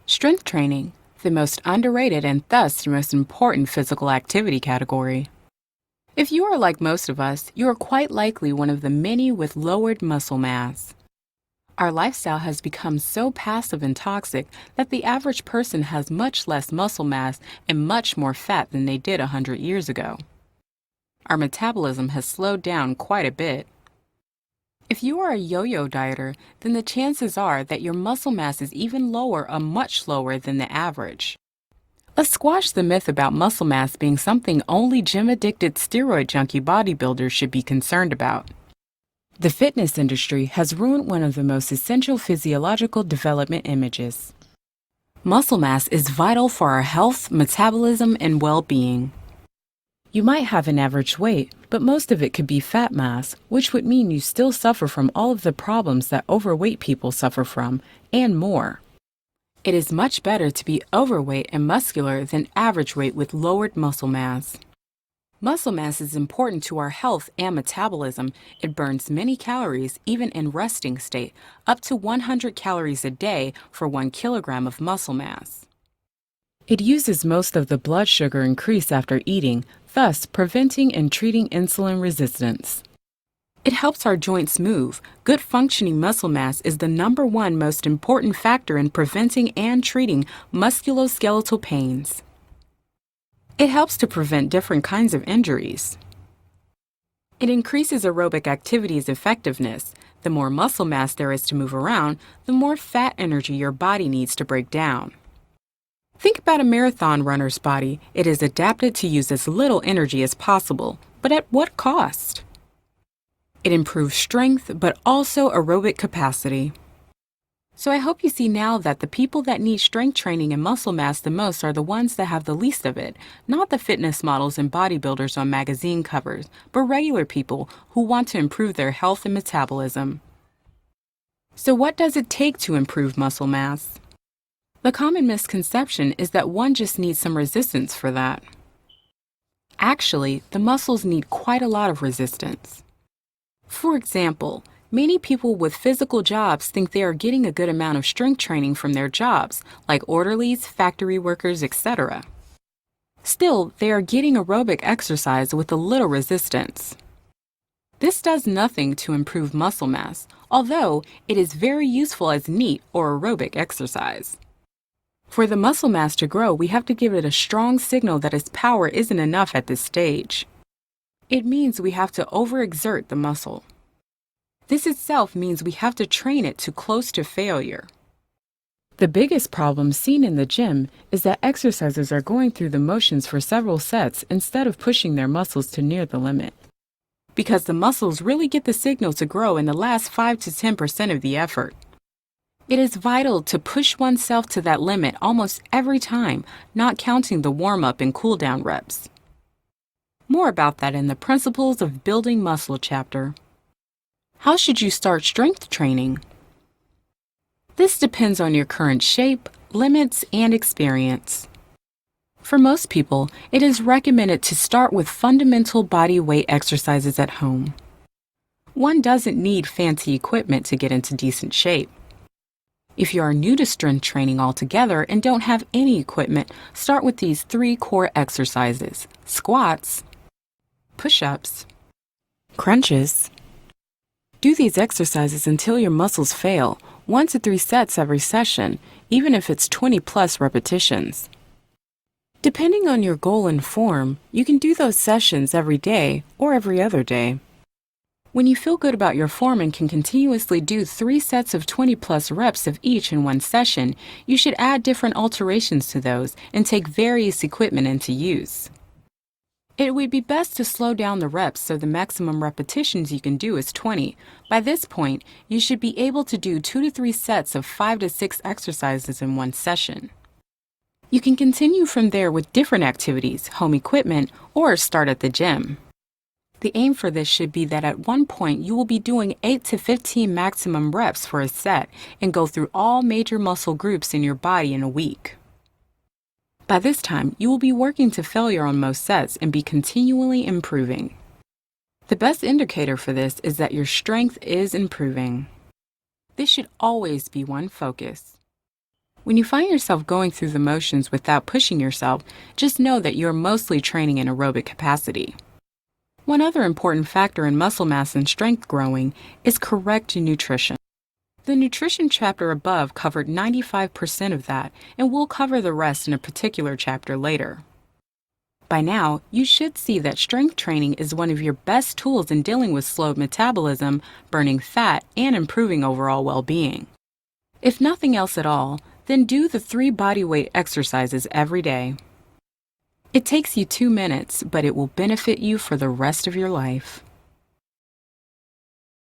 Strength training, the most underrated and thus the most important physical activity category. If you are like most of us, you are quite likely one of the many with lowered muscle mass. Our lifestyle has become so passive and toxic that the average person has much less muscle mass and much more fat than they did 100 years ago. Our metabolism has slowed down quite a bit. If you are a yo-yo dieter, then the chances are that your muscle mass is even lower or much lower than the average. Let's squash the myth about muscle mass being something only gym-addicted steroid junkie bodybuilders should be concerned about. The fitness industry has ruined one of the most essential physiological development images. Muscle mass is vital for our health, metabolism, and well-being. You might have an average weight, but most of it could be fat mass, which would mean you still suffer from all of the problems that overweight people suffer from, and more. It is much better to be overweight and muscular than average weight with lowered muscle mass. Muscle mass is important to our health and metabolism. It burns many calories even in resting state, up to 100 calories a day for 1 kilogram of muscle mass. It uses most of the blood sugar increase after eating, thus preventing and treating insulin resistance. It helps our joints move. Good functioning muscle mass is the #1 most important factor in preventing and treating musculoskeletal pains. It helps to prevent different kinds of injuries. It increases aerobic activity's effectiveness. The more muscle mass there is to move around, the more fat energy your body needs to break down. Think about a marathon runner's body. It is adapted to use as little energy as possible, but at what cost? It improves strength, but also aerobic capacity. So I hope you see now that the people that need strength training and muscle mass the most are the ones that have the least of it, not the fitness models and bodybuilders on magazine covers, but regular people who want to improve their health and metabolism. So what does it take to improve muscle mass? The common misconception is that one just needs some resistance for that. Actually, the muscles need quite a lot of resistance. For example, many people with physical jobs think they are getting a good amount of strength training from their jobs, like orderlies, factory workers, etc. Still, they are getting aerobic exercise with a little resistance. This does nothing to improve muscle mass, although it is very useful as NEAT or aerobic exercise. For the muscle mass to grow, we have to give it a strong signal that its power isn't enough at this stage. It means we have to overexert the muscle. This itself means we have to train it to close to failure. The biggest problem seen in the gym is that exercisers are going through the motions for several sets instead of pushing their muscles to near the limit. Because the muscles really get the signal to grow in the last 5 to 10% of the effort. It is vital to push oneself to that limit almost every time, not counting the warm-up and cool-down reps. More about that in the Principles of Building Muscle chapter. How should you start strength training? This depends on your current shape, limits, and experience. For most people, it is recommended to start with fundamental body weight exercises at home. One doesn't need fancy equipment to get into decent shape. If you are new to strength training altogether and don't have any equipment, start with these 3 core exercises: squats, push-ups, crunches. Do these exercises until your muscles fail, 1 to 3 sets every session, even if it's 20+ repetitions. Depending on your goal and form, you can do those sessions every day or every other day. When you feel good about your form and can continuously do 3 sets of 20+ reps of each in one session, you should add different alterations to those and take various equipment into use. It would be best to slow down the reps so the maximum repetitions you can do is 20. By this point, you should be able to do 2 to 3 sets of 5 to 6 exercises in one session. You can continue from there with different activities, home equipment, or start at the gym. The aim for this should be that at one point you will be doing 8 to 15 maximum reps for a set and go through all major muscle groups in your body in a week. By this time, you will be working to failure on most sets and be continually improving. The best indicator for this is that your strength is improving. This should always be one focus. When you find yourself going through the motions without pushing yourself, just know that you're mostly training in aerobic capacity. One other important factor in muscle mass and strength growing is correct nutrition. The nutrition chapter above covered 95% of that, and we'll cover the rest in a particular chapter later. By now, you should see that strength training is one of your best tools in dealing with slowed metabolism, burning fat, and improving overall well-being. If nothing else at all, then do the 3 bodyweight exercises every day. It takes you 2 minutes, but it will benefit you for the rest of your life.